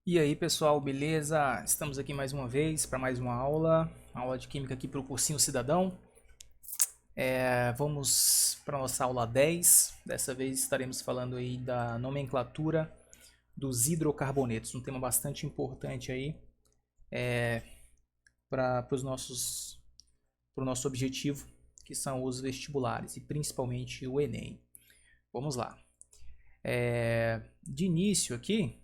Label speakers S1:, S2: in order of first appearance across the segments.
S1: E aí pessoal, beleza? Estamos aqui mais uma vez para mais uma aula de Química aqui para o Cursinho Cidadão. Vamos para a nossa aula 10. Dessa vez estaremos falando aí da nomenclatura dos hidrocarbonetos, um tema bastante importante aí para o nosso objetivo, que são os vestibulares e principalmente o Enem. Vamos lá. De início aqui,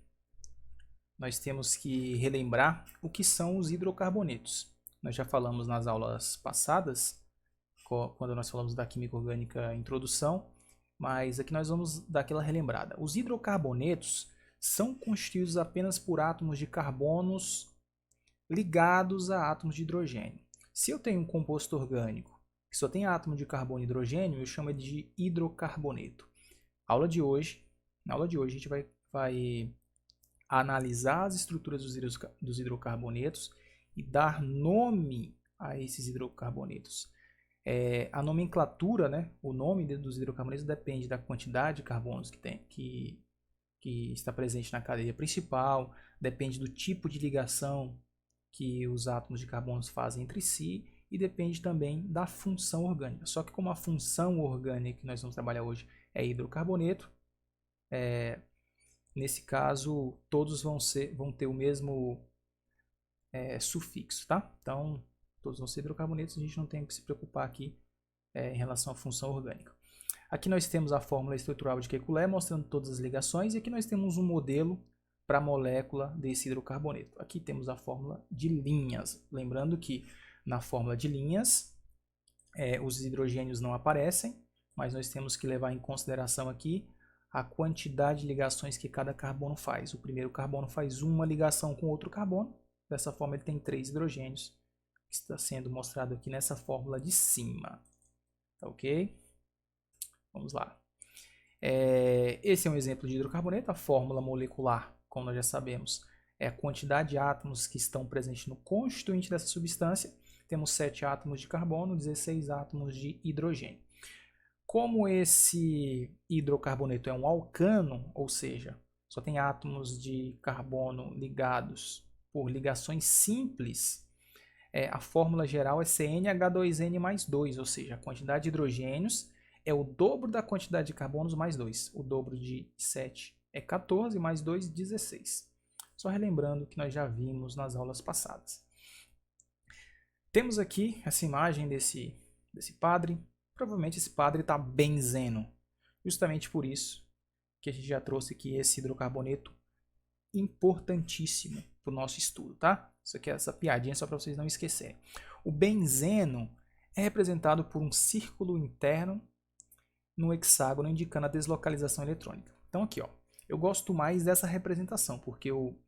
S1: nós temos que relembrar o que são os hidrocarbonetos. Nós já falamos nas aulas passadas, quando nós falamos da química orgânica introdução, mas aqui nós vamos dar aquela relembrada. Os hidrocarbonetos são constituídos apenas por átomos de carbonos ligados a átomos de hidrogênio. Se eu tenho um composto orgânico que só tem átomo de carbono e hidrogênio, eu chamo ele de hidrocarboneto. Na aula de hoje a gente vai analisar as estruturas dos hidrocarbonetos e dar nome a esses hidrocarbonetos. A nomenclatura, né, o nome dos hidrocarbonetos depende da quantidade de carbonos que está presente na cadeia principal, depende do tipo de ligação que os átomos de carbono fazem entre si e depende também da função orgânica. Só que como a função orgânica que nós vamos trabalhar hoje é hidrocarboneto, nesse caso todos vão ter o mesmo sufixo, tá? Então todos vão ser hidrocarbonetos, a gente não tem que se preocupar aqui em relação à função orgânica. Aqui nós temos a fórmula estrutural de Kekulé mostrando todas as ligações e aqui nós temos um modelo para a molécula desse hidrocarboneto. Aqui temos a fórmula de linhas. Lembrando que na fórmula de linhas os hidrogênios não aparecem, mas nós temos que levar em consideração aqui a quantidade de ligações que cada carbono faz. O primeiro carbono faz uma ligação com outro carbono, dessa forma ele tem 3 hidrogênios, que está sendo mostrado aqui nessa fórmula de cima. Tá ok? Vamos lá. Esse é um exemplo de hidrocarboneto. A fórmula molecular, como nós já sabemos, é a quantidade de átomos que estão presentes no constituinte dessa substância. Temos 7 átomos de carbono, 16 átomos de hidrogênio. Como esse hidrocarboneto é um alcano, ou seja, só tem átomos de carbono ligados por ligações simples, a fórmula geral é CnH2n mais 2, ou seja, a quantidade de hidrogênios é o dobro da quantidade de carbonos mais 2. O dobro de 7 é 14, mais 2, 16. Só relembrando que nós já vimos nas aulas passadas. Temos aqui essa imagem desse padre. Provavelmente esse padre está benzeno. Justamente por isso que a gente já trouxe aqui esse hidrocarboneto importantíssimo para o nosso estudo, tá? Isso aqui é essa piadinha só para vocês não esquecerem. O benzeno é representado por um círculo interno no hexágono indicando a deslocalização eletrônica. Então aqui, ó, eu gosto mais dessa representação porque eu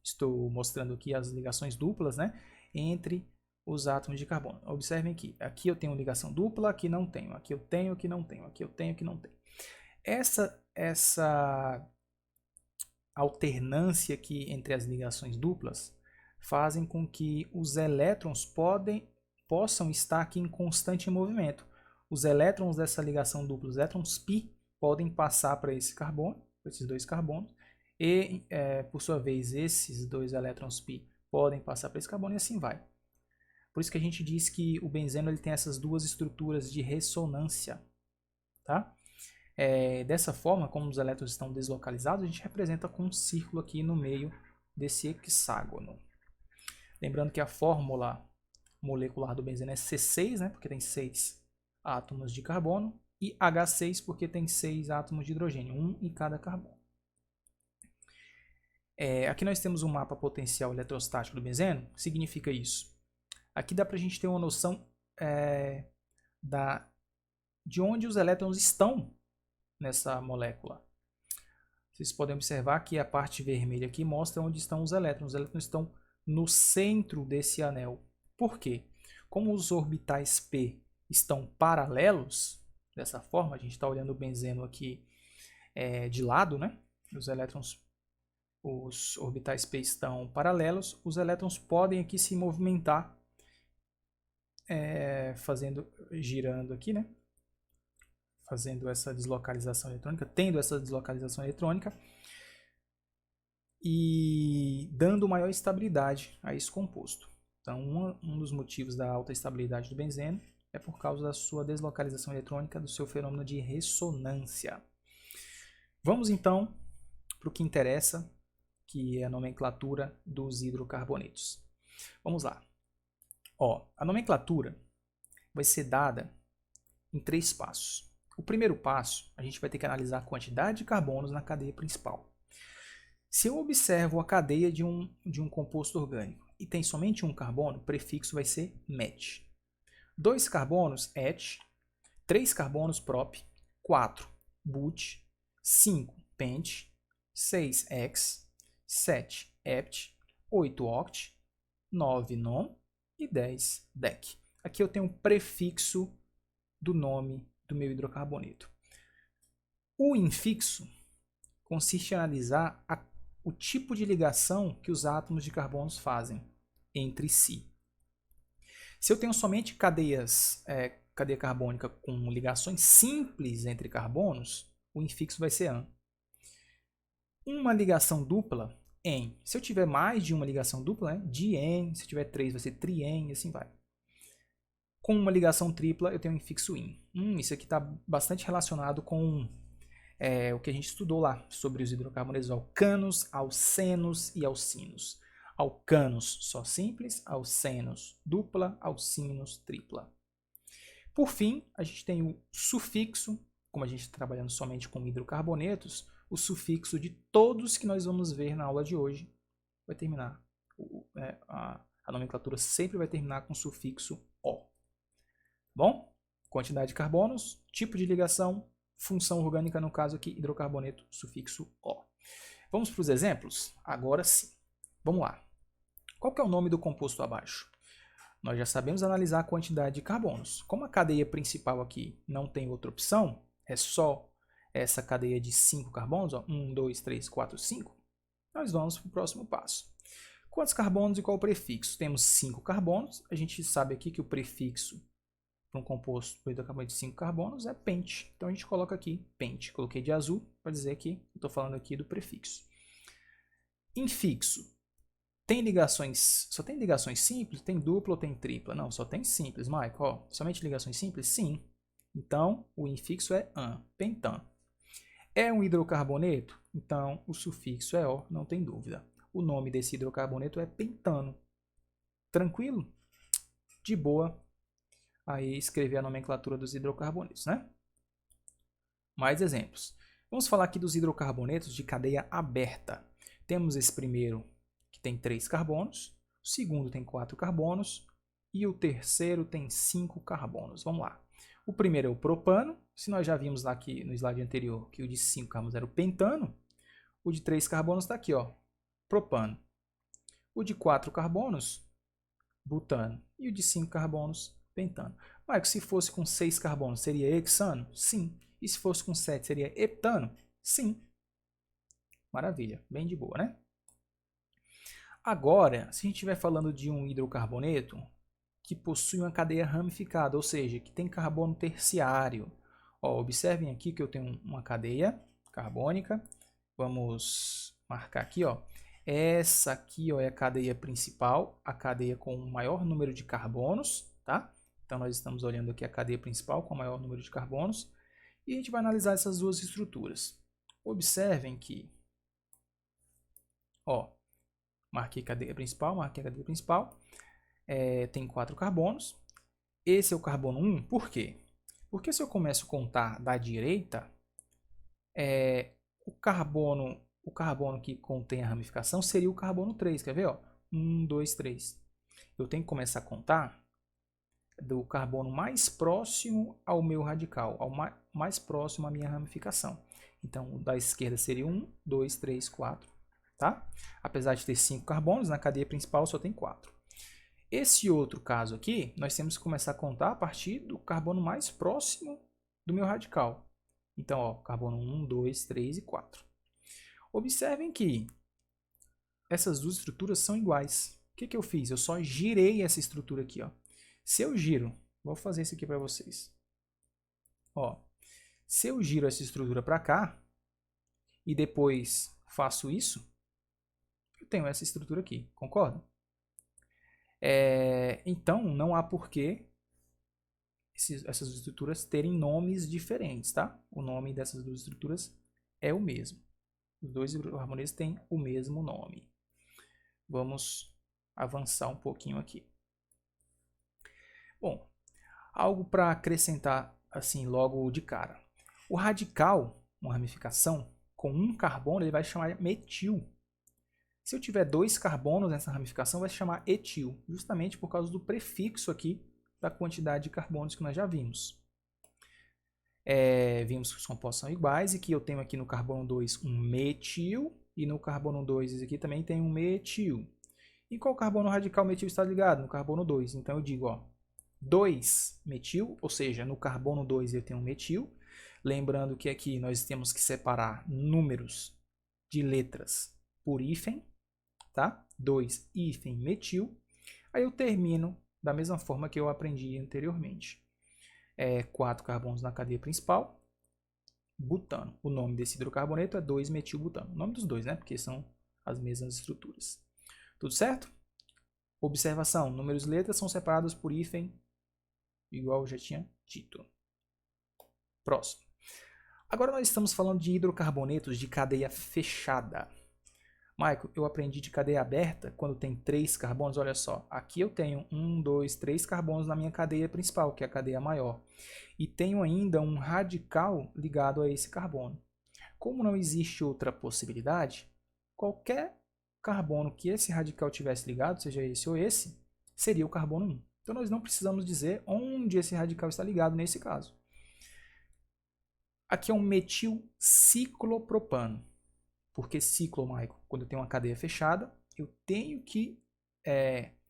S1: estou mostrando aqui as ligações duplas, né, entre os átomos de carbono. Observem aqui, aqui eu tenho ligação dupla, aqui não tenho, aqui eu tenho, aqui não tenho, aqui eu tenho, aqui não tenho. Essa alternância aqui entre as ligações duplas fazem com que os elétrons possam estar aqui em constante movimento. Os elétrons dessa ligação dupla, os elétrons π, podem passar para esse carbono, para esses dois carbonos, e por sua vez esses dois elétrons π podem passar para esse carbono e assim vai. Por isso que a gente diz que o benzeno ele tem essas duas estruturas de ressonância, tá? Dessa forma, como os elétrons estão deslocalizados, a gente representa com um círculo aqui no meio desse hexágono. Lembrando que a fórmula molecular do benzeno é C6, né, porque tem 6 átomos de carbono, e H6 porque tem 6 átomos de hidrogênio, um em cada carbono. Aqui nós temos um mapa potencial eletrostático do benzeno. O que significa isso? Aqui dá para a gente ter uma noção de onde os elétrons estão nessa molécula. Vocês podem observar que a parte vermelha aqui mostra onde estão os elétrons. Os elétrons estão no centro desse anel. Por quê? Como os orbitais p estão paralelos, dessa forma, a gente está olhando o benzeno aqui de lado, né? Os orbitais p estão paralelos, os elétrons podem aqui se movimentar, girando aqui, né? Fazendo essa deslocalização eletrônica, tendo essa deslocalização eletrônica. E dando maior estabilidade a esse composto. Então, um dos motivos da alta estabilidade do benzeno é por causa da sua deslocalização eletrônica, do seu fenômeno de ressonância. Vamos então para o que interessa, que é a nomenclatura dos hidrocarbonetos. Vamos lá. A nomenclatura vai ser dada em 3 passos. O primeiro passo, a gente vai ter que analisar a quantidade de carbonos na cadeia principal. Se eu observo a cadeia de um composto orgânico e tem somente um carbono, o prefixo vai ser met. 2 carbonos, et. 3 carbonos, prop. 4, but. 5, pent. 6, ex. 7, hept. 8, oct. 9, non. E 10, dec. Aqui eu tenho um prefixo do nome do meu hidrocarboneto. O infixo consiste em analisar o tipo de ligação que os átomos de carbonos fazem entre si. Se eu tenho somente cadeia carbônica com ligações simples entre carbonos, o infixo vai ser an. Uma ligação dupla, en. Se eu tiver mais de uma ligação dupla, dien. Se eu tiver 3, vai ser trien, e assim vai. Com uma ligação tripla, eu tenho um infixo in. Isso aqui está bastante relacionado com o que a gente estudou lá sobre os hidrocarbonetos alcanos, alcenos e alcinos. Alcanos só simples, alcenos dupla, alcinos tripla. Por fim, a gente tem o sufixo, como a gente está trabalhando somente com hidrocarbonetos, o sufixo de todos que nós vamos ver na aula de hoje vai terminar. A nomenclatura sempre vai terminar com o sufixo O. Bom? Quantidade de carbonos, tipo de ligação, função orgânica, no caso aqui, hidrocarboneto, sufixo O. Vamos para os exemplos? Agora sim. Vamos lá. Qual que é o nome do composto abaixo? Nós já sabemos analisar a quantidade de carbonos. Como a cadeia principal aqui não tem outra opção, é só essa cadeia de 5 carbonos, 1, 2, 3, 4, 5, nós vamos para o próximo passo. Quantos carbonos e qual o prefixo? Temos 5 carbonos, a gente sabe aqui que o prefixo para um composto por hidrocarboneto de 5 carbonos é pente. Então a gente coloca aqui pente. Coloquei de azul para dizer que estou falando aqui do prefixo. Infixo. Tem ligações, só tem ligações simples? Tem dupla ou tem tripla? Não, só tem simples, Michael. Somente ligações simples? Sim. Então o infixo é an, pentan. É um hidrocarboneto? Então o sufixo é o, não tem dúvida. O nome desse hidrocarboneto é pentano. Tranquilo? De boa. Aí escrever a nomenclatura dos hidrocarbonetos, né? Mais exemplos. Vamos falar aqui dos hidrocarbonetos de cadeia aberta. Temos esse primeiro que tem 3 carbonos, o segundo tem 4 carbonos e o terceiro tem 5 carbonos. Vamos lá. O primeiro é o propano. Se nós já vimos lá aqui no slide anterior que o de 5 carbonos era o pentano, o de 3 carbonos está aqui, ó, propano. O de 4 carbonos, butano. E o de 5 carbonos, pentano. Mas se fosse com 6 carbonos, seria hexano? Sim. E se fosse com 7, seria heptano? Sim. Maravilha. Bem de boa, né? Agora, se a gente estiver falando de um hidrocarboneto que possui uma cadeia ramificada, ou seja, que tem carbono terciário. Observem aqui que eu tenho uma cadeia carbônica. Vamos marcar aqui, ó. Essa aqui, ó, é a cadeia principal, a cadeia com o maior número de carbonos, tá? Então nós estamos olhando aqui a cadeia principal com o maior número de carbonos e a gente vai analisar essas duas estruturas. Observem que, ó, marquei a cadeia principal, tem 4 carbonos. Esse é o carbono 1, por quê? Porque se eu começo a contar da direita, o carbono que contém a ramificação seria o carbono 3, quer ver? Ó? 1, 2, 3. Eu tenho que começar a contar do carbono mais próximo ao meu radical, ao mais próximo à minha ramificação. Então, da esquerda seria 1, 2, 3, 4. Tá? Apesar de ter 5 carbonos, na cadeia principal só tem 4. Esse outro caso aqui, nós temos que começar a contar a partir do carbono mais próximo do meu radical. Então, ó, carbono 1, 2, 3 e 4. Observem que essas duas estruturas são iguais. O que eu fiz? Eu só girei essa estrutura aqui. Ó. Se eu giro, vou fazer isso aqui para vocês. Ó, se eu giro essa estrutura para cá e depois faço isso, eu tenho essa estrutura aqui, concorda? Então, não há porquê essas estruturas terem nomes diferentes, tá? O nome dessas duas estruturas é o mesmo. Os dois hidrocarbonetos têm o mesmo nome. Vamos avançar um pouquinho aqui. Bom, algo para acrescentar assim logo de cara. O radical, uma ramificação, com um carbono, ele vai chamar metil. Se eu tiver 2 carbonos nessa ramificação, vai se chamar etil, justamente por causa do prefixo aqui da quantidade de carbonos que nós já vimos. Vimos que os compostos são iguais e que eu tenho aqui no carbono 2 um metil e no carbono 2 aqui também tem um metil. E qual carbono radical metil está ligado? No carbono 2. Então eu digo, ó, 2 metil, ou seja, no carbono 2 eu tenho um metil. Lembrando que aqui nós temos que separar números de letras por hífen, tá? 2 hífen metil. Aí eu termino da mesma forma que eu aprendi anteriormente. 4 carbonos na cadeia principal, butano. O nome desse hidrocarboneto é 2-metilbutano. O nome dos dois, né? Porque são as mesmas estruturas. Tudo certo? Observação: números e letras são separados por hífen, igual eu já tinha dito. Próximo. Agora nós estamos falando de hidrocarbonetos de cadeia fechada. Michael, eu aprendi de cadeia aberta quando tem 3 carbonos. Olha só, aqui eu tenho 1, 2, 3 carbonos na minha cadeia principal, que é a cadeia maior. E tenho ainda um radical ligado a esse carbono. Como não existe outra possibilidade, qualquer carbono que esse radical tivesse ligado, seja esse ou esse, seria o carbono 1. Então nós não precisamos dizer onde esse radical está ligado nesse caso. Aqui é um metilciclopropano. Por que ciclo, Michael? Quando eu tenho uma cadeia fechada, eu tenho que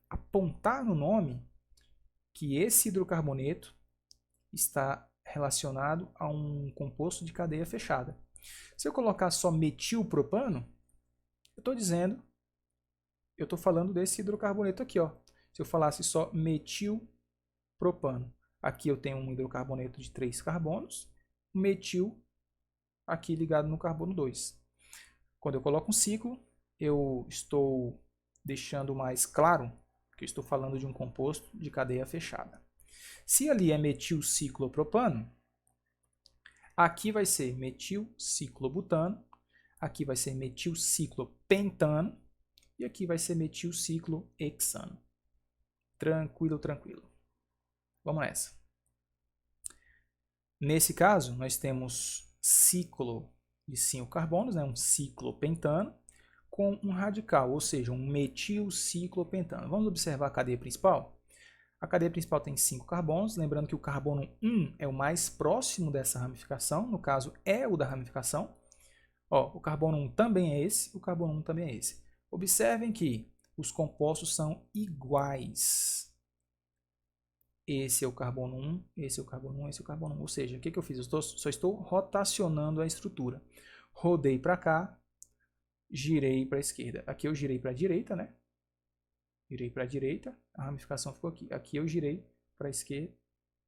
S1: apontar no nome que esse hidrocarboneto está relacionado a um composto de cadeia fechada. Se eu colocar só metilpropano, eu estou falando desse hidrocarboneto aqui, ó. Se eu falasse só metilpropano, aqui eu tenho um hidrocarboneto de 3 carbonos, metil aqui ligado no carbono 2. Quando eu coloco um ciclo, eu estou deixando mais claro que eu estou falando de um composto de cadeia fechada. Se ali é metilciclopropano, aqui vai ser metilciclobutano, aqui vai ser metilciclopentano e aqui vai ser metilciclohexano. Tranquilo, tranquilo. Vamos nessa. Nesse caso, nós temos ciclo de 5 carbonos, né, um ciclopentano, com um radical, ou seja, um metilciclopentano. Vamos observar a cadeia principal? A cadeia principal tem 5 carbonos, lembrando que o carbono 1 é o mais próximo dessa ramificação, no caso é o da ramificação. Ó, o carbono 1 também é esse, o carbono 1 também é esse. Observem que os compostos são iguais. Esse é o carbono 1, esse é o carbono 1, esse é o carbono 1. Ou seja, o que eu fiz? Eu só estou rotacionando a estrutura. Rodei para cá, girei para a esquerda. Aqui eu girei para a direita, né? Girei para a direita, a ramificação ficou aqui. Aqui eu girei para a esquerda,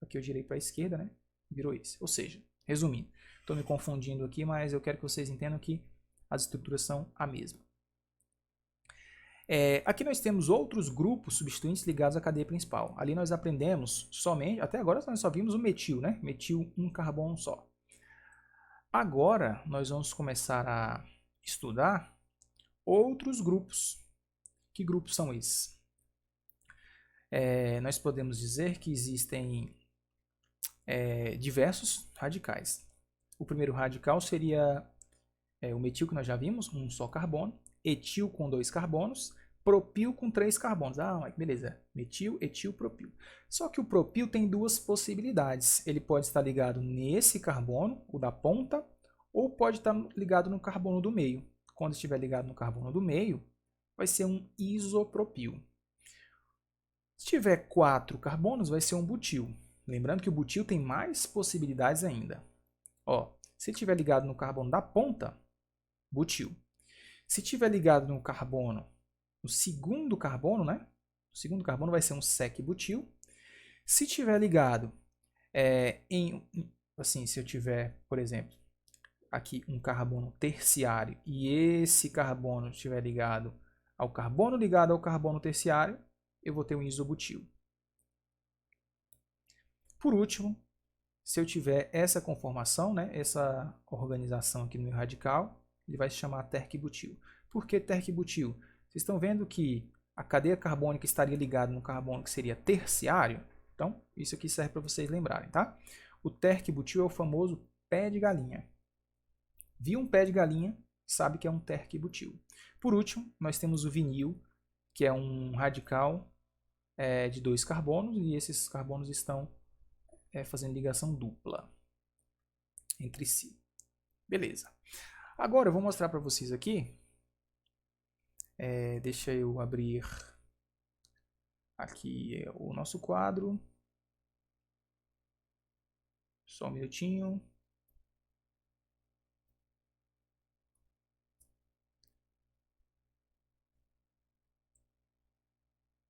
S1: aqui eu girei para a esquerda, né? Virou esse. Ou seja, resumindo, estou me confundindo aqui, mas eu quero que vocês entendam que as estruturas são a mesma. Aqui nós temos outros grupos substituintes ligados à cadeia principal. Ali nós aprendemos somente, até agora nós só vimos o metil, né? Metil, um carbono só. Agora nós vamos começar a estudar outros grupos. Que grupos são esses? Nós podemos dizer que existem diversos radicais. O primeiro radical seria o metil, que nós já vimos, um só carbono. Etil com 2 carbonos, propil com 3 carbonos. Ah, beleza. Metil, etil, propil. Só que o propil tem 2 possibilidades. Ele pode estar ligado nesse carbono, o da ponta, ou pode estar ligado no carbono do meio. Quando estiver ligado no carbono do meio, vai ser um isopropil. Se tiver 4 carbonos, vai ser um butil. Lembrando que o butil tem mais possibilidades ainda. Ó, se estiver ligado no carbono da ponta, butil. Se estiver ligado no carbono, no segundo carbono, né? O segundo carbono vai ser um sec-butil. Se estiver ligado se eu tiver, por exemplo, aqui um carbono terciário e esse carbono estiver ligado ao carbono ligado ao carbono terciário, eu vou ter um isobutil. Por último, se eu tiver essa conformação, né, essa organização aqui no meu radical, ele vai se chamar terc-butil. Por que terc-butil? Vocês estão vendo que a cadeia carbônica estaria ligada no carbono que seria terciário? Então, isso aqui serve para vocês lembrarem, tá? O terc-butil é o famoso pé de galinha. Viu um pé de galinha, sabe que é um terc-butil. Por último, nós temos o vinil, que é um radical de 2 carbonos, e esses carbonos estão fazendo ligação dupla entre si. Beleza. Agora eu vou mostrar para vocês aqui. Deixa eu abrir aqui o nosso quadro. Só um minutinho.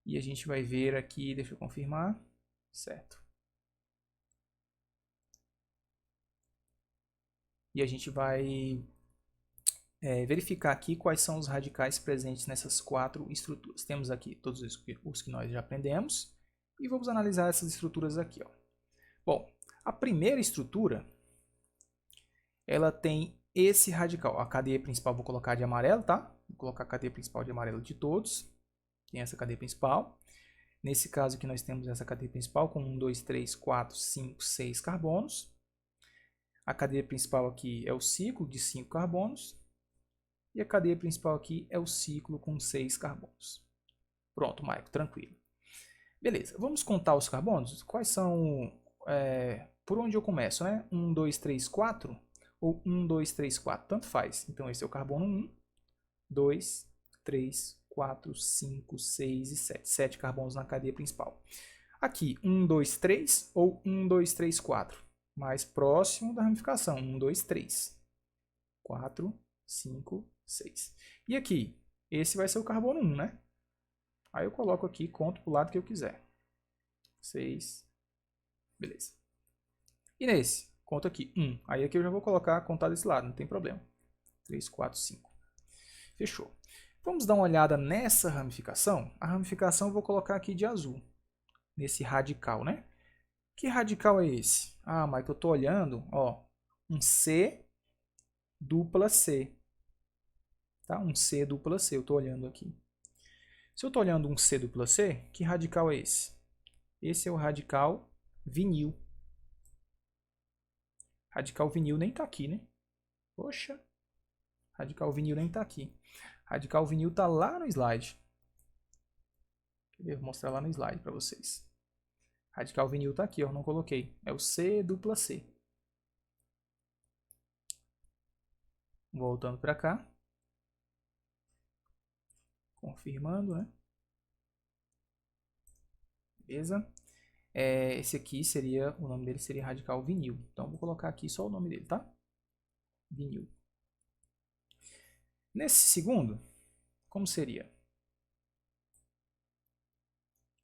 S1: E a gente vai ver aqui, deixa eu confirmar. Certo. E a gente vai verificar aqui quais são os radicais presentes nessas 4 estruturas. Temos aqui todos os que nós já aprendemos e vamos analisar essas estruturas aqui. Ó. Bom, a primeira estrutura, ela tem esse radical. A cadeia principal vou colocar de amarelo, tá? Vou colocar a cadeia principal de amarelo de todos. Tem essa cadeia principal. Nesse caso aqui nós temos essa cadeia principal com 1, 2, 3, 4, 5, 6 carbonos. A cadeia principal aqui é o ciclo de 5 carbonos. E a cadeia principal aqui é o ciclo com 6 carbonos. Pronto, Maico, tranquilo. Beleza, vamos contar os carbonos? Quais são... por onde eu começo, né? 1, 2, 3, 4 ou 1, 2, 3, 4, tanto faz. Então esse é o carbono 1, 2, 3, 4, 5, 6 e 7. 7 carbonos na cadeia principal. Aqui, 1, 2, 3 ou 1, 2, 3, 4. Mais próximo da ramificação. 1, 2, 3. 4, 5, 6. E aqui, esse vai ser o carbono 1, né? Aí eu coloco aqui, conto para o lado que eu quiser. 6. Beleza. E nesse, conto aqui 1. Aí aqui eu já vou colocar, contar desse lado, não tem problema. 3, 4, 5. Fechou. Vamos dar uma olhada nessa ramificação. A ramificação eu vou colocar aqui de azul. Nesse radical, né? Que radical é esse? Ah, mas que eu estou olhando, ó, um C dupla C. Tá? Um C dupla C, eu estou olhando aqui. Se eu estou olhando um C dupla C, que radical é esse? Esse é o radical vinil. Radical vinil nem está aqui, né? Poxa, radical vinil nem está aqui. Radical vinil está lá no slide. Eu vou mostrar lá no slide para vocês. Radical vinil está aqui, eu não coloquei. É o C dupla C. Voltando para cá. Confirmando, né? Beleza? Esse aqui seria, o nome dele seria radical vinil. Então, vou colocar aqui só o nome dele, tá? Vinil. Nesse segundo, como seria?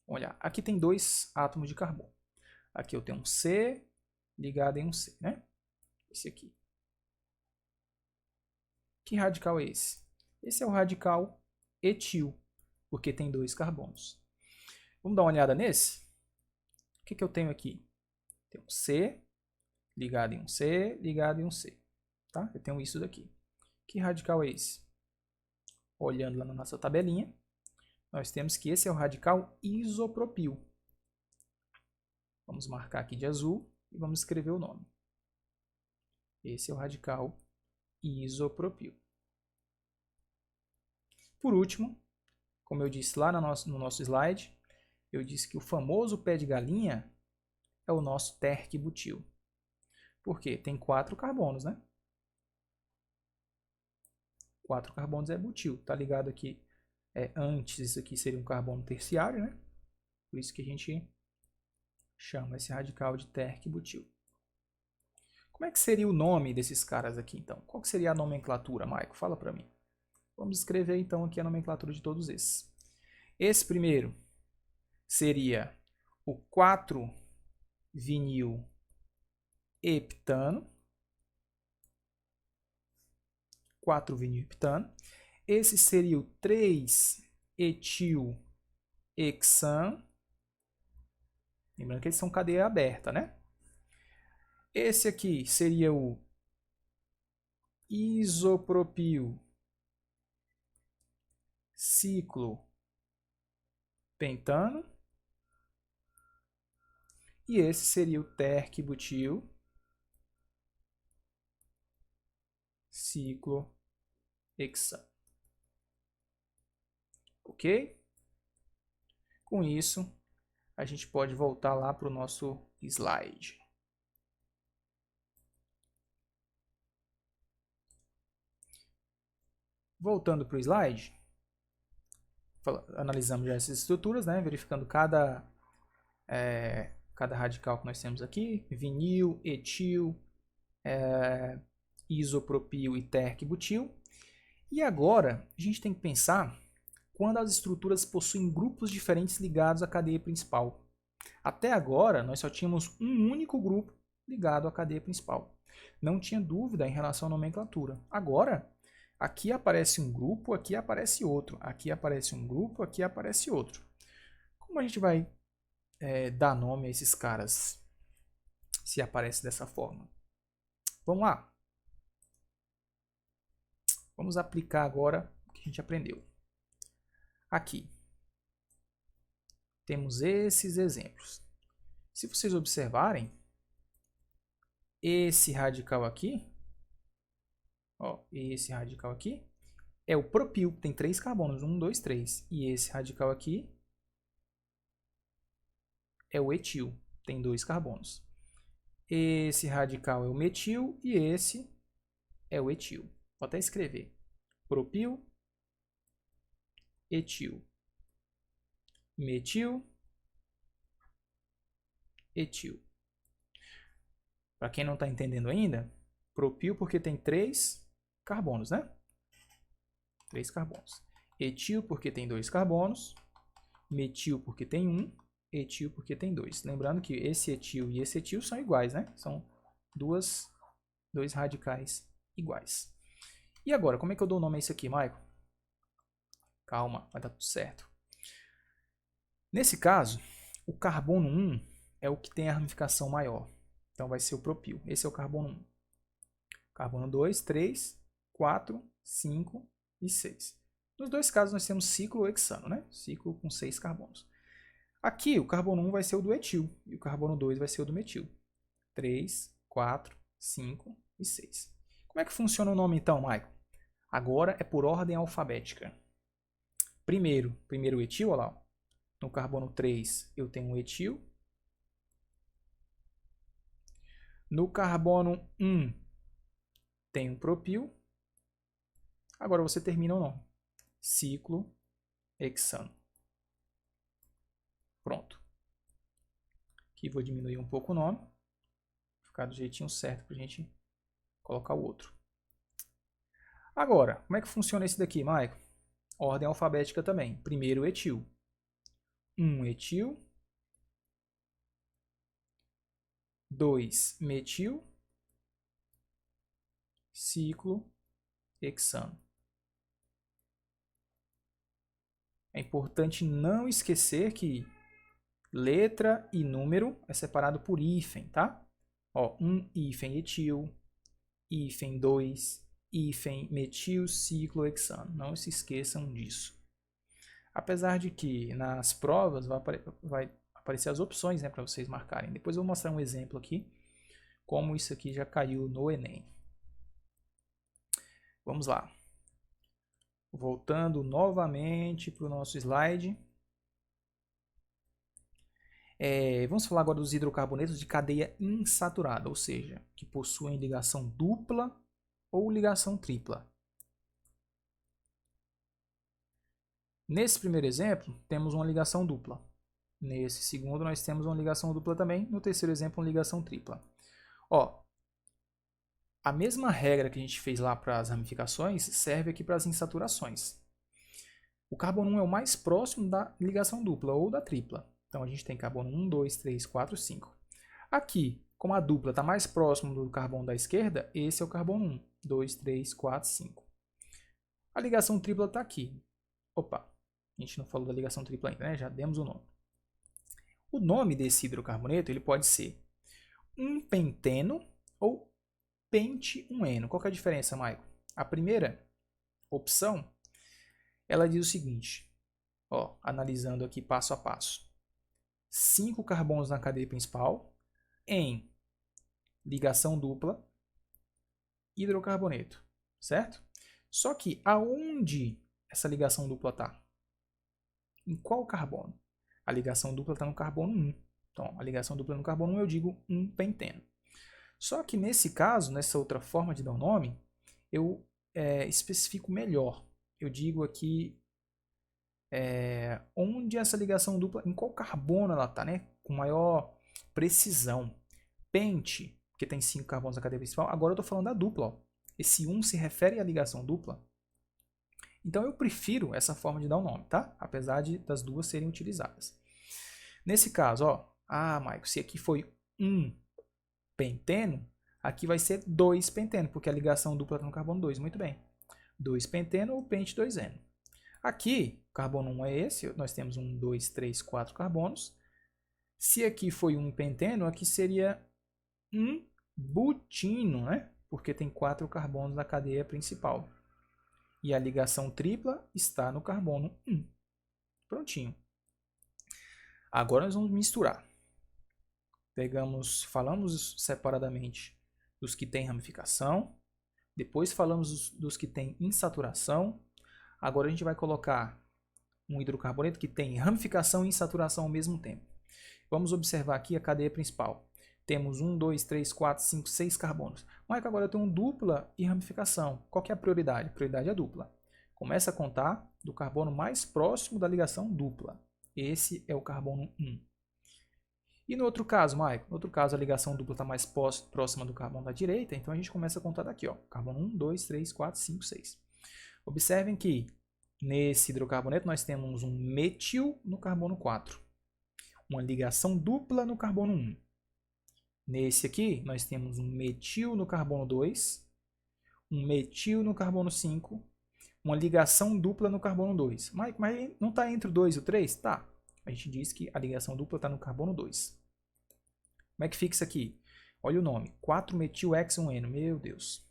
S1: Olha, aqui tem 2 átomos de carbono. Aqui eu tenho um C ligado em um C, né? Esse aqui. Que radical é esse? Esse é o radical etil, porque tem 2 carbonos. Vamos dar uma olhada nesse? O que eu tenho aqui? Tem um C ligado em um C, ligado em um C. Tá? Eu tenho isso daqui. Que radical é esse? Olhando lá na nossa tabelinha, nós temos que esse é o radical isopropil. Vamos marcar aqui de azul e vamos escrever o nome. Esse é o radical isopropil. Por último, como eu disse lá no nosso slide, eu disse que o famoso pé de galinha é o nosso terc-butil. Por quê? Tem 4 carbonos, né? 4 carbonos é butil. Está ligado aqui. Antes, isso aqui seria um carbono terciário, né? Por isso que a gente chama esse radical de terc-butil. Como é que seria o nome desses caras aqui, então? Qual que seria a nomenclatura, Maico? Fala para mim. Vamos escrever, então, aqui a nomenclatura de todos esses. Esse primeiro seria o 4-vinil heptano. 4-vinil heptano. Esse seria o 3-etilhexan. Lembrando que eles são cadeia aberta, né? Esse aqui seria o isopropil ciclopentano. E esse seria o terc-butil ciclohexano. Ok? Com isso, a gente pode voltar lá para o nosso slide. Voltando para o slide, analisamos já essas estruturas, né? Verificando cada radical que nós temos aqui, vinil, etil, isopropil e terc-butil. E agora, a gente tem que pensar quando as estruturas possuem grupos diferentes ligados à cadeia principal. Até agora, nós só tínhamos um único grupo ligado à cadeia principal. Não tinha dúvida em relação à nomenclatura. Agora, aqui aparece um grupo, aqui aparece outro. Aqui aparece um grupo, aqui aparece outro. Como a gente vai dar nome a esses caras se aparece dessa forma? Vamos lá. Vamos aplicar agora o que a gente aprendeu. Aqui temos esses exemplos. Se vocês observarem, esse radical aqui, esse radical aqui é o propil, tem 3 carbonos, 1, 2, 3. E esse radical aqui é o etil, tem 2 carbonos. Esse radical é o metil e esse é o etil. Vou até escrever. Propil, etil, metil, etil. Para quem não está entendendo ainda, propil porque tem 3 carbonos, né? 3 carbonos. Etil porque tem 2 carbonos. Metil porque tem 1. Etil porque tem 2. Lembrando que esse etil e esse etil são iguais, né? São dois radicais iguais. E agora, como é que eu dou o nome a isso aqui, Maicon? Calma, vai dar tudo certo. Nesse caso, o carbono 1 é o que tem a ramificação maior. Então vai ser o propil. Esse é o carbono 1. Carbono 2, 3, 4, 5 e 6. Nos dois casos nós temos ciclohexano, né? Ciclo com 6 carbonos. Aqui o carbono 1 vai ser o do etil e o carbono 2 vai ser o do metil. 3, 4, 5 e 6. Como é que funciona o nome então, Maicon? Agora é por ordem alfabética. Primeiro o etil, olha lá. No carbono 3 eu tenho um etil. No carbono 1 tem um propil. Agora você termina o nome. Ciclohexano. Pronto. Aqui vou diminuir um pouco o nome. Ficar do jeitinho certo para a gente colocar o outro. Agora, como é que funciona esse daqui, Maicon? Ordem alfabética também. Primeiro etil. 1 etil. 2 metil. Ciclohexano. É importante não esquecer que letra e número é separado por hífen, tá? Ó, 1 hífen etil, hífen 2, hífen metil ciclohexano. Não se esqueçam disso. Apesar de que nas provas vai aparecer as opções, né, para vocês marcarem. Depois eu vou mostrar um exemplo aqui, como isso aqui já caiu no Enem. Vamos lá. Voltando novamente para o nosso slide. Vamos falar agora dos hidrocarbonetos de cadeia insaturada, ou seja, que possuem ligação dupla ou ligação tripla. Nesse primeiro exemplo, temos uma ligação dupla. Nesse segundo, nós temos uma ligação dupla também. No terceiro exemplo, uma ligação tripla. Ó, a mesma regra que a gente fez lá para as ramificações serve aqui para as insaturações. O carbono 1 é o mais próximo da ligação dupla ou da tripla. Então, a gente tem carbono 1, 2, 3, 4, 5. Aqui, como a dupla está mais próximo do carbono da esquerda, esse é o carbono 1, 2, 3, 4, 5. A ligação tripla está aqui. Opa, a gente não falou da ligação tripla ainda, né? Já demos o nome. O nome desse hidrocarboneto ele pode ser um penteno ou pente-1-eno. Qual que é a diferença, Maico? A primeira opção, ela diz o seguinte, ó, analisando aqui passo a passo. 5 carbonos na cadeia principal em ligação dupla, hidrocarboneto, certo? Só que aonde essa ligação dupla está? Em qual carbono? A ligação dupla está no carbono 1. Então, a ligação dupla no carbono 1 eu digo um penteno. Só que nesse caso, nessa outra forma de dar o nome, eu especifico melhor. Eu digo aqui onde essa ligação dupla, em qual carbono ela está, né? Com maior precisão. Pente, porque tem 5 carbonos na cadeia principal. Agora eu estou falando da dupla. Ó. Esse 1 se refere à ligação dupla. Então eu prefiro essa forma de dar o nome, tá? Apesar das duas serem utilizadas. Nesse caso, ó, Maico, se aqui foi um penteno, aqui vai ser 2 penteno, porque a ligação dupla está no carbono 2. Muito bem. 2 penteno ou pente 2N. Aqui, o carbono 1 é esse, nós temos 1, 2, 3, 4 carbonos. Se aqui foi um penteno, aqui seria um butino, né? Porque tem 4 carbonos na cadeia principal. E a ligação tripla está no carbono 1. Prontinho. Agora nós vamos misturar. Falamos separadamente dos que têm ramificação. Depois falamos dos que têm insaturação. Agora a gente vai colocar um hidrocarboneto que tem ramificação e insaturação ao mesmo tempo. Vamos observar aqui a cadeia principal. Temos 1, 2, 3, 4, 5, 6 carbonos. Mas agora eu tenho dupla e ramificação. Qual que é a prioridade? A prioridade é a dupla. Começa a contar do carbono mais próximo da ligação dupla. Esse é o carbono 1. E no outro caso, Maico? No outro caso, a ligação dupla está mais próxima do carbono da direita, então a gente começa a contar daqui. Ó. Carbono 1, 2, 3, 4, 5, 6. Observem que nesse hidrocarboneto nós temos um metil no carbono 4. Uma ligação dupla no carbono 1. Nesse aqui, nós temos um metil no carbono 2, um metil no carbono 5, uma ligação dupla no carbono 2. Mas não está entre o 2 e o 3? Tá. A gente diz que a ligação dupla está no carbono 2. Como é que fica isso aqui? Olha o nome. 4-metil-hex-1-eno. Meu Deus.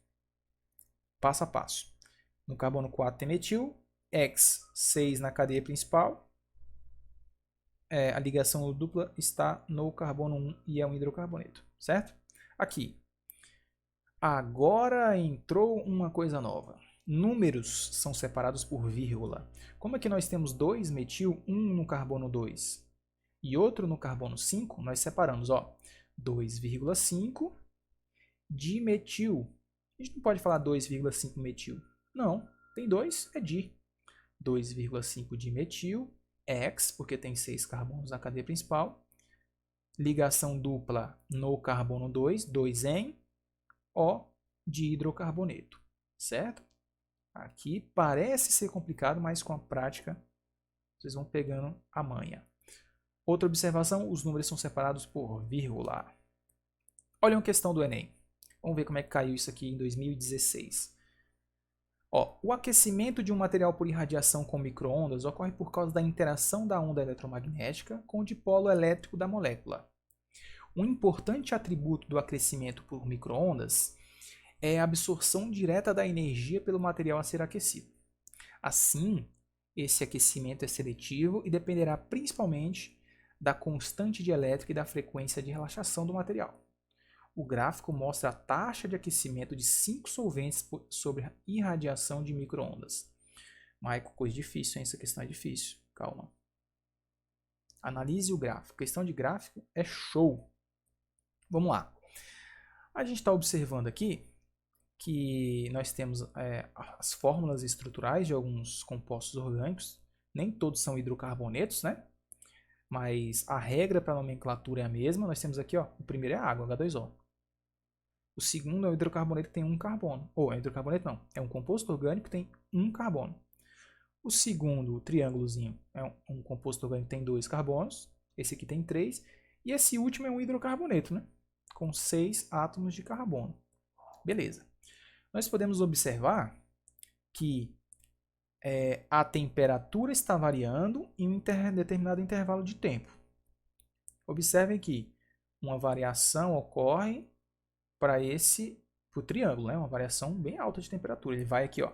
S1: Passo a passo. No carbono 4 tem metil, X 6 na cadeia principal. A ligação dupla está no carbono 1 e é um hidrocarboneto, certo? Aqui. Agora entrou uma coisa nova. Números são separados por vírgula. Como é que nós temos 2-metil, um no carbono 2 e outro no carbono 5, nós separamos, ó, 2,5 dimetil. A gente não pode falar 2,5 metil. Não, tem 2, é di. 2,5 dimetil, X, porque tem 6 carbonos na cadeia principal. Ligação dupla no carbono 2, 2N, O de hidrocarboneto, certo? Aqui parece ser complicado, mas com a prática vocês vão pegando a manha. Outra observação, os números são separados por vírgula. Olha uma questão do Enem. Vamos ver como é que caiu isso aqui em 2016. Ó, o aquecimento de um material por irradiação com micro-ondas ocorre por causa da interação da onda eletromagnética com o dipolo elétrico da molécula. Um importante atributo do aquecimento por micro-ondas é a absorção direta da energia pelo material a ser aquecido. Assim, esse aquecimento é seletivo e dependerá principalmente da constante dielétrica e da frequência de relaxação do material. O gráfico mostra a taxa de aquecimento de 5 solventes sobre a irradiação de micro-ondas. Maico, coisa difícil, hein? Essa questão é difícil. Calma. Analise o gráfico. Questão de gráfico é show. Vamos lá. A gente está observando aqui que nós temos as fórmulas estruturais de alguns compostos orgânicos. Nem todos são hidrocarbonetos, né? Mas a regra para a nomenclatura é a mesma. Nós temos aqui, ó, o primeiro é a água, H2O. O segundo é o hidrocarboneto que tem um carbono. Ou é hidrocarboneto não, é um composto orgânico que tem um carbono. O segundo, o triângulozinho, é um composto orgânico que tem 2 carbonos. Esse aqui tem 3. E esse último é um hidrocarboneto, né? Com 6 átomos de carbono. Beleza. Nós podemos observar que a temperatura está variando em um determinado intervalo de tempo. Observem que uma variação ocorre para o triângulo, né? Uma variação bem alta de temperatura. Ele vai aqui, ó,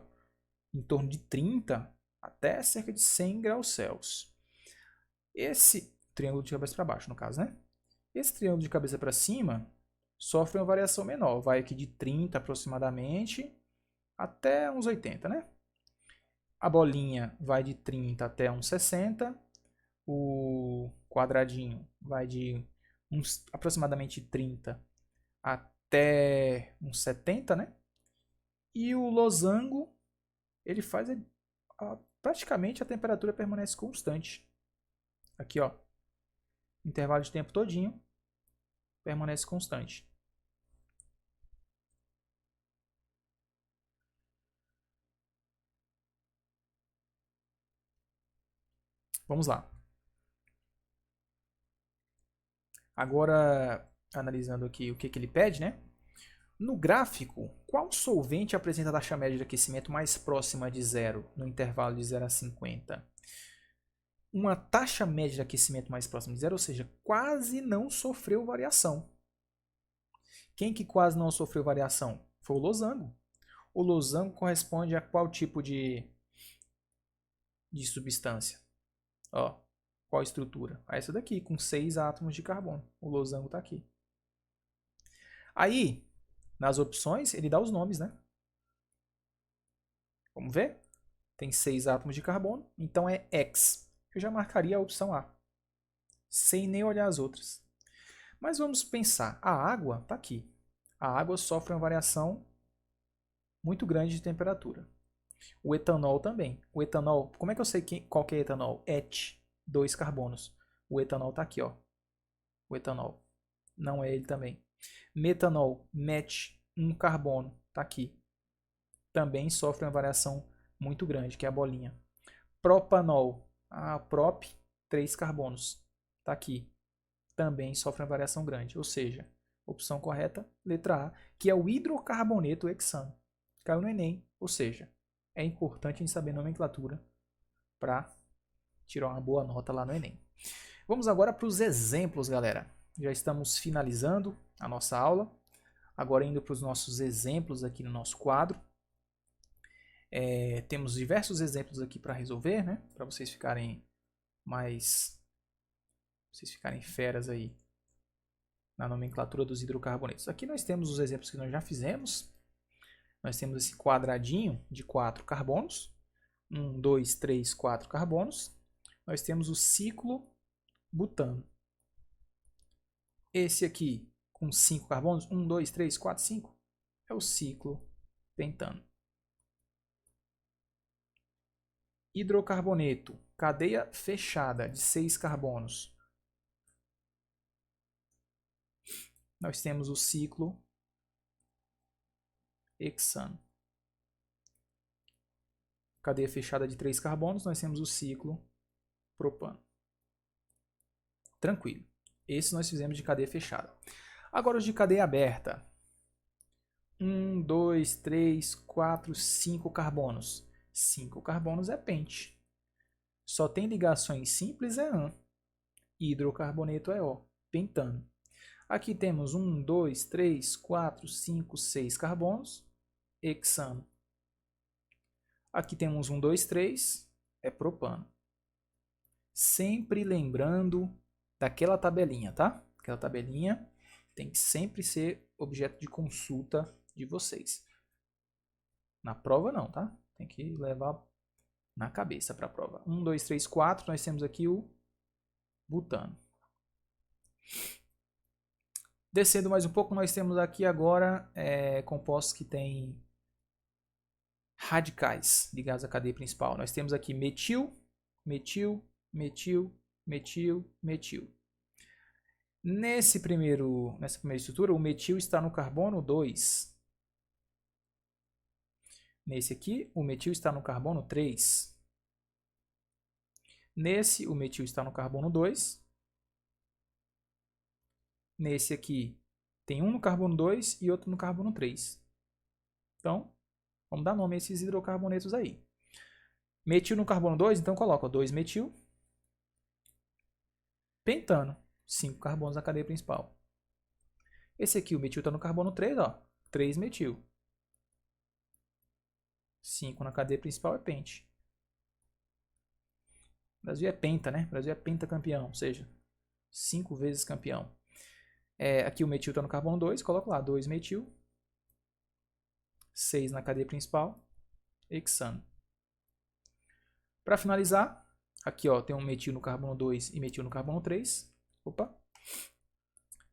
S1: em torno de 30 até cerca de 100 graus Celsius. Esse triângulo de cabeça para baixo, no caso, né? Esse triângulo de cabeça para cima sofre uma variação menor. Vai aqui de 30 aproximadamente até uns 80, né? A bolinha vai de 30 até uns 60. O quadradinho vai de uns aproximadamente 30 até uns 70, né? E o losango, ele faz praticamente a temperatura permanece constante. Aqui, ó, intervalo de tempo todinho permanece constante. Vamos lá. Agora, analisando aqui o que ele pede, né? No gráfico, qual solvente apresenta a taxa média de aquecimento mais próxima de zero, no intervalo de 0 a 50? Uma taxa média de aquecimento mais próxima de zero, ou seja, quase não sofreu variação. Quem que quase não sofreu variação? Foi o losango. O losango corresponde a qual tipo de substância? Ó, qual estrutura? Essa daqui, com 6 átomos de carbono. O losango está aqui. Aí, nas opções, ele dá os nomes, né? Vamos ver? Tem 6 átomos de carbono, então é X. Eu já marcaria a opção A, sem nem olhar as outras. Mas vamos pensar, a água está aqui. A água sofre uma variação muito grande de temperatura. O etanol também. O etanol, como é que eu sei qual que é etanol? Et, 2 carbonos. O etanol está aqui, ó. O etanol. Não é ele também. Metanol, met, 1 carbono. Está aqui. Também sofre uma variação muito grande, que é a bolinha. Propanol, prop, 3 carbonos. Está aqui. Também sofre uma variação grande. Ou seja, opção correta, letra A, que é o hidrocarboneto hexano. Caiu no Enem. Ou seja, é importante a gente saber nomenclatura para tirar uma boa nota lá no Enem. Vamos agora para os exemplos, galera. Já estamos finalizando a nossa aula. Agora indo para os nossos exemplos aqui no nosso quadro. Temos diversos exemplos aqui para resolver, né? Para vocês ficarem feras aí na nomenclatura dos hidrocarbonetos. Aqui nós temos os exemplos que nós já fizemos. Nós temos esse quadradinho de 4 carbonos. 1, 2, 3, 4 carbonos. Nós temos o ciclo butano. Esse aqui com 5 carbonos. 1, 2, 3, 4, 5. É o ciclo pentano. Hidrocarboneto. Cadeia fechada de 6 carbonos. Nós temos o ciclo hexano. Cadeia fechada de 3 carbonos, nós temos o ciclo propano. Tranquilo. Esse nós fizemos de cadeia fechada. Agora os de cadeia aberta. 1, 2, 3, 4, 5 carbonos. 5 carbonos é pente. Só tem ligações simples é AN. Hidrocarboneto é O. Pentano. Aqui temos 1, 2, 3, 4, 5, 6 carbonos. Hexano. Aqui temos 1, 2, 3. É propano. Sempre lembrando daquela tabelinha, tá? Aquela tabelinha tem que sempre ser objeto de consulta de vocês. Na prova não, tá? Tem que levar na cabeça para a prova. 1, 2, 3, 4. Nós temos aqui o butano. Descendo mais um pouco, nós temos aqui agora compostos que têm radicais ligados à cadeia principal. Nós temos aqui metil, metil, metil, metil, metil. Nessa primeira estrutura, o metil está no carbono 2. Nesse aqui, o metil está no carbono 3. Nesse, o metil está no carbono 2. Nesse aqui, tem um no carbono 2 e outro no carbono 3. Então, vamos dar nome a esses hidrocarbonetos aí. Metil no carbono 2, então coloca 2 metil. Pentano, 5 carbonos na cadeia principal. Esse aqui, o metil está no carbono 3, ó. 3 metil. 5 na cadeia principal é pente. O Brasil é penta, né? O Brasil é pentacampeão, ou seja, 5 vezes campeão. Aqui o metil está no carbono 2, coloco lá 2 metil. 6 na cadeia principal, hexano. Para finalizar, aqui ó, tem um metil no carbono 2 e metil no carbono 3. Opa!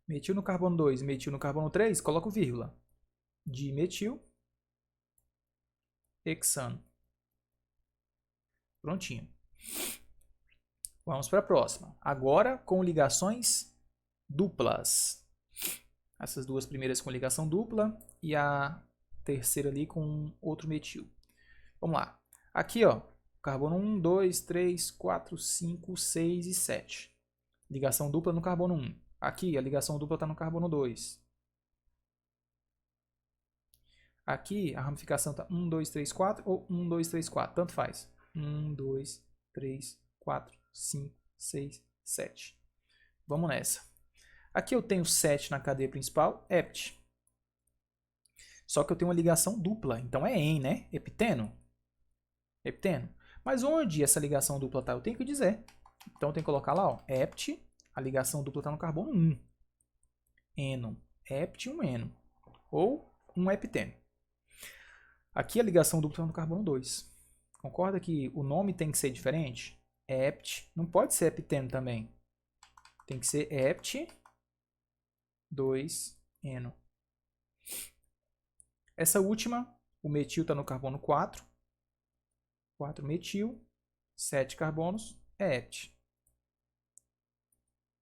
S1: Metil no carbono 2 e metil no carbono 3, coloco vírgula. Dimetil, hexano. Prontinho. Vamos para a próxima. Agora com ligações duplas. Essas duas primeiras com ligação dupla e a terceira ali com outro metil. Vamos lá. Aqui, ó, carbono 1, 2, 3, 4, 5, 6 e 7. Ligação dupla no carbono 1. Aqui, a ligação dupla está no carbono 2. Aqui, a ramificação está 1, 2, 3, 4 ou 1, 2, 3, 4. Tanto faz. 1, 2, 3, 4, 5, 6, 7. Vamos nessa. Aqui eu tenho 7 na cadeia principal, hept. Só que eu tenho uma ligação dupla, então é en, né? Hepteno. Hepteno. Mas onde essa ligação dupla está? Eu tenho que dizer. Então eu tenho que colocar lá, ó, hept, a ligação dupla está no carbono 1. Eno. Hept, um eno. Ou um hepteno. Aqui a ligação dupla está no carbono 2. Concorda que o nome tem que ser diferente? Hept, não pode ser hepteno também. Tem que ser hept 2 eno. Essa última, o metil está no carbono 4. 4 metil, 7 carbonos, é hept.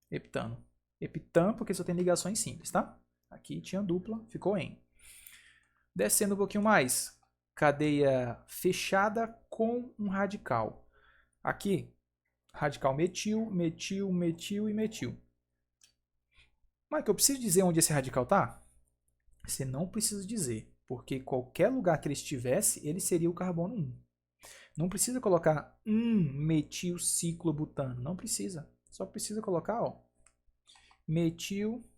S1: Heptano. Heptano porque só tem ligações simples, tá? Aqui tinha dupla, ficou em. Descendo um pouquinho mais, cadeia fechada com um radical. Aqui, radical metil, metil, metil e metil. Mas eu preciso dizer onde esse radical está? Você não precisa dizer, porque qualquer lugar que ele estivesse, ele seria o carbono 1. Não precisa colocar metil ciclobutano, não precisa. Só precisa colocar, ó, metil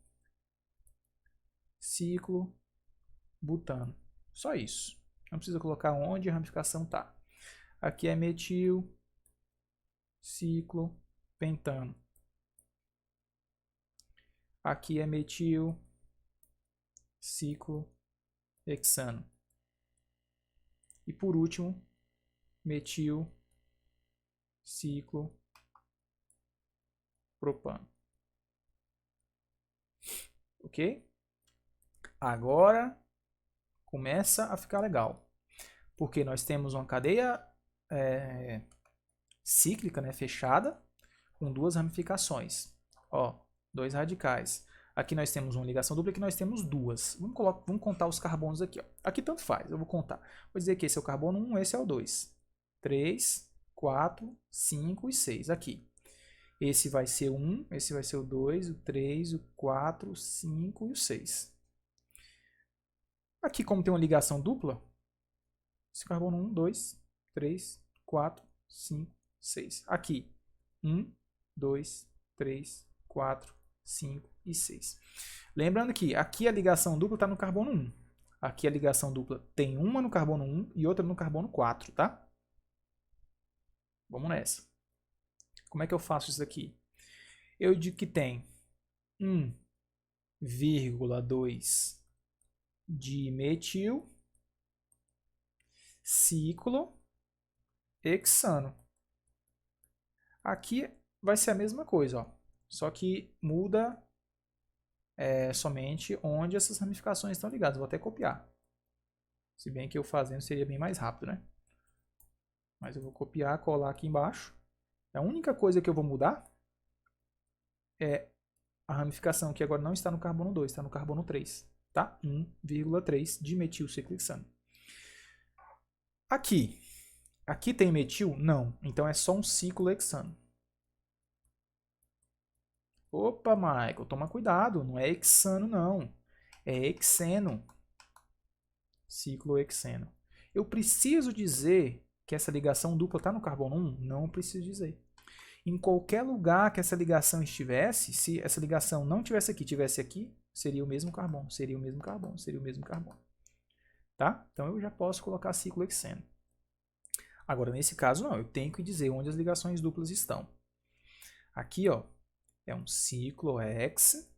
S1: ciclobutano. Só isso. Não precisa colocar onde a ramificação está. Aqui é metil ciclopentano. Aqui é metil ciclohexano. E por último, metil ciclopropano. Ok? Agora começa a ficar legal. Porque nós temos uma cadeia cíclica, né, fechada, com duas ramificações. Ó, 2 radicais. Aqui nós temos uma ligação dupla, aqui nós temos duas. Vamos contar os carbonos aqui. Ó. Aqui tanto faz, eu vou contar. Vou dizer que esse é o carbono 1, esse é o 2. 3, 4, 5 e 6. Aqui. Esse vai ser o 1, esse vai ser o 2, o 3, o 4, o 5 e o 6. Aqui, como tem uma ligação dupla, esse carbono 1, 2, 3, 4, 5, 6. Aqui, 1, 2, 3, 4, 5 e 6. Lembrando que aqui a ligação dupla está no carbono 1. Aqui a ligação dupla tem uma no carbono 1 e outra no carbono 4, tá? Vamos nessa. Como é que eu faço isso aqui? Eu digo que tem 1,2 de metil ciclohexano. Aqui vai ser a mesma coisa, ó. Só que muda somente onde essas ramificações estão ligadas. Vou até copiar. Se bem que eu fazendo seria bem mais rápido, né? Mas eu vou copiar, colar aqui embaixo. A única coisa que eu vou mudar é a ramificação, que agora não está no carbono 2, está no carbono 3. Tá? 1,3 de metilciclohexano. Aqui tem metil? Não. Então é só um ciclohexano. Opa, Michael, toma cuidado. Não é hexano, não. É hexeno. Ciclohexeno. Eu preciso dizer que essa ligação dupla está no carbono 1? Não preciso dizer. Em qualquer lugar que essa ligação estivesse, se essa ligação não tivesse aqui, tivesse aqui, seria o mesmo carbono, seria o mesmo carbono, seria o mesmo carbono. Tá? Então eu já posso colocar ciclohexeno. Agora, nesse caso, não, eu tenho que dizer onde as ligações duplas estão. Aqui, ó, é um ciclohex,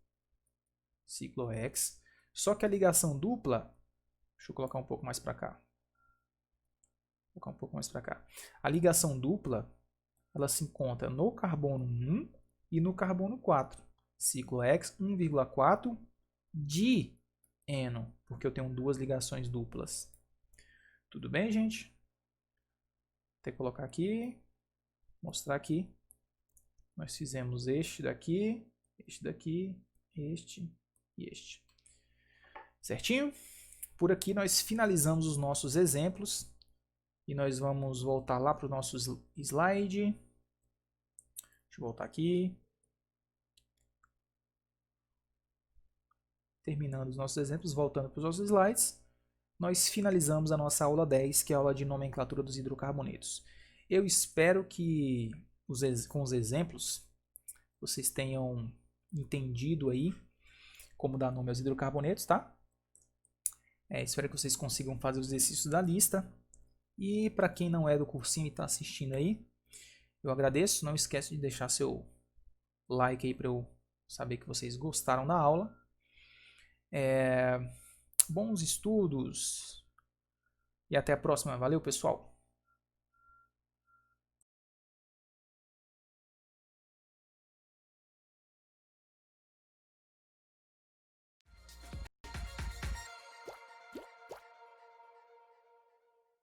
S1: só que a ligação dupla, deixa eu colocar um pouco mais para cá. Vou colocar um pouco mais para cá. A ligação dupla, ela se encontra no carbono 1 e no carbono 4. Ciclohex 1,4 dieno, porque eu tenho duas ligações duplas. Tudo bem, gente? Vou ter que colocar aqui, mostrar aqui. Nós fizemos este daqui, este e este. Certinho? Por aqui nós finalizamos os nossos exemplos. E nós vamos voltar lá para o nosso slide. Deixa eu voltar aqui. Terminando os nossos exemplos, voltando para os nossos slides. Nós finalizamos a nossa aula 10, que é a aula de nomenclatura dos hidrocarbonetos. Eu espero que com os exemplos vocês tenham entendido aí como dar nome aos hidrocarbonetos, tá? Espero que vocês consigam fazer os exercícios da lista. E para quem não é do cursinho e está assistindo aí, eu agradeço. Não esquece de deixar seu like aí para eu saber que vocês gostaram da aula. Bons estudos e até a próxima. Valeu, pessoal!